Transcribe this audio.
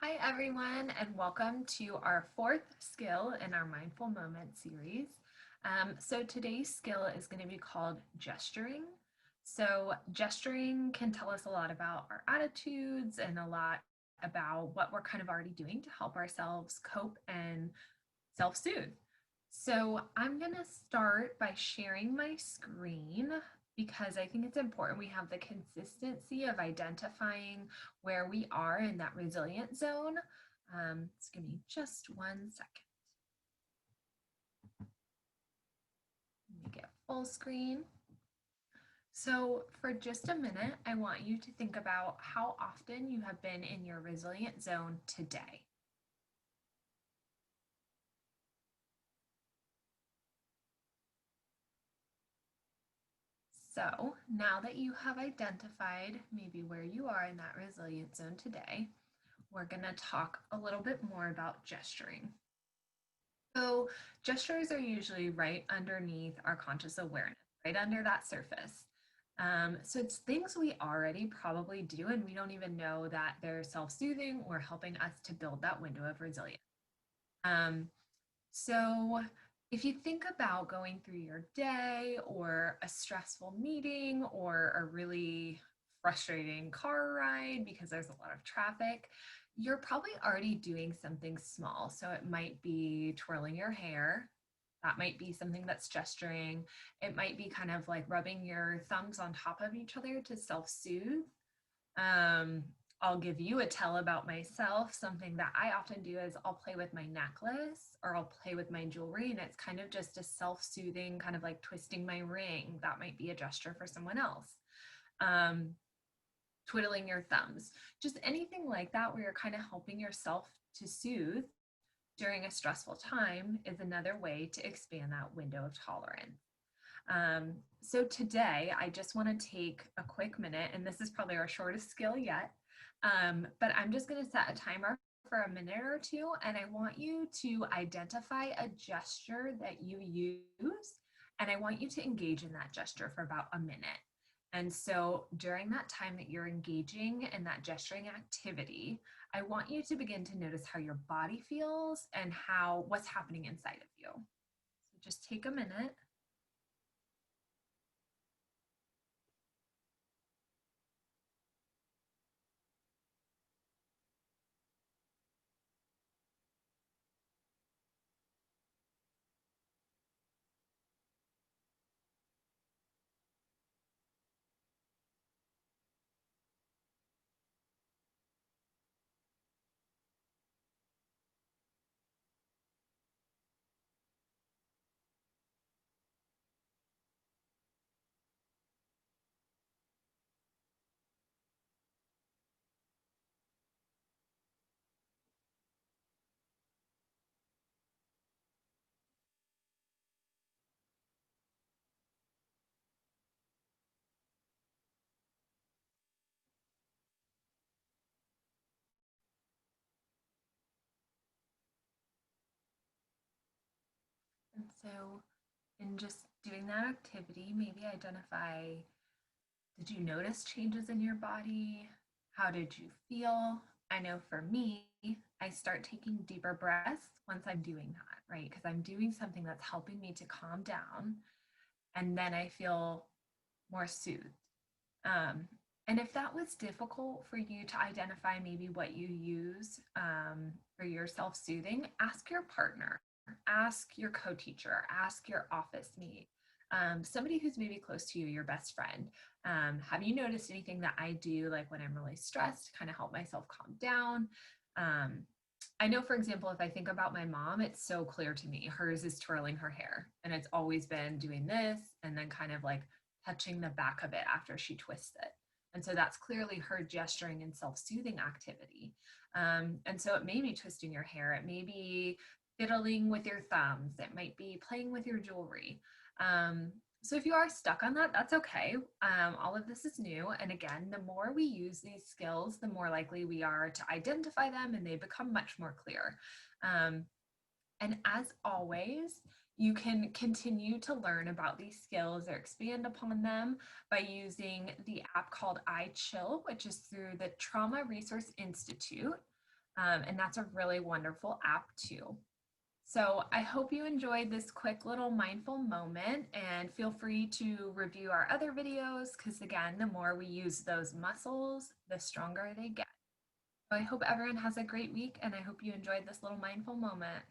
Hi, everyone, and welcome to our fourth skill in our Mindful Moment series. So today's skill is going to be called gesturing. So gesturing can tell us a lot about our attitudes and a lot about what we're kind of already doing to help ourselves cope and self-soothe. So I'm going to start by sharing my screen because I think it's important we have the consistency of identifying where we are in that resilient zone. Just give me just 1 second. Let me get full screen. So for just a minute, I want you to think about how often you have been in your resilient zone today. So now that you have identified maybe where you are in that resilient zone today, we're going to talk a little bit more about gesturing. So gestures are usually right underneath our conscious awareness, right under that surface. So it's things we already probably do, and we don't even know that they're self-soothing or helping us to build that window of resilience. Um, so if you think about going through your day or a stressful meeting or a really frustrating car ride because there's a lot of traffic, you're probably already doing something small. So it might be twirling your hair. That might be something that's gesturing. It might be kind of like rubbing your thumbs on top of each other to self-soothe. Um, I'll give you a tell about myself. Something that I often do is I'll play with my necklace or I'll play with my jewelry, and it's kind of just a self-soothing, kind of like twisting my ring. That might be a gesture for someone else. Um, Twiddling your thumbs, just anything like that where you're kind of helping yourself to soothe during a stressful time is another way to expand that window of tolerance. So today, I just want to take a quick minute, and this is probably our shortest skill yet, but I'm just going to set a timer for a minute or two, and I want you to identify a gesture that you use, and I want you to engage in that gesture for about a minute. And so during that time that you're engaging in that gesturing activity, I want you to begin to notice how your body feels and how what's happening inside of you. So just take a minute. And so in just doing that activity, maybe identify, did you notice changes in your body? How did you feel? I know for me, I start taking deeper breaths once I'm doing that, right? Because I'm doing something that's helping me to calm down. And then I feel more soothed. Um, and if that was difficult for you to identify maybe what you use for your self soothing, ask your partner, ask your co teacher, ask your office mate, somebody who's maybe close to you, your best friend. Have you noticed anything that I do, like when I'm really stressed, to kind of help myself calm down? Um, I know, for example, if I think about my mom, it's so clear to me. Hers is twirling her hair, and it's always been doing this and then kind of like touching the back of it after she twists it. And so that's clearly her gesturing and self-soothing activity. And so it may be twisting your hair, it may be fiddling with your thumbs, it might be playing with your jewelry. So if you are stuck on that, that's okay. All of this is new. And again, the more we use these skills, the more likely we are to identify them and they become much more clear. And as always, you can continue to learn about these skills or expand upon them by using the app called iChill, which is through the Trauma Resource Institute. And that's a really wonderful app too. So I hope you enjoyed this quick little mindful moment, and feel free to review our other videos because, again, the more we use those muscles, the stronger they get. So I hope everyone has a great week, and I hope you enjoyed this little mindful moment.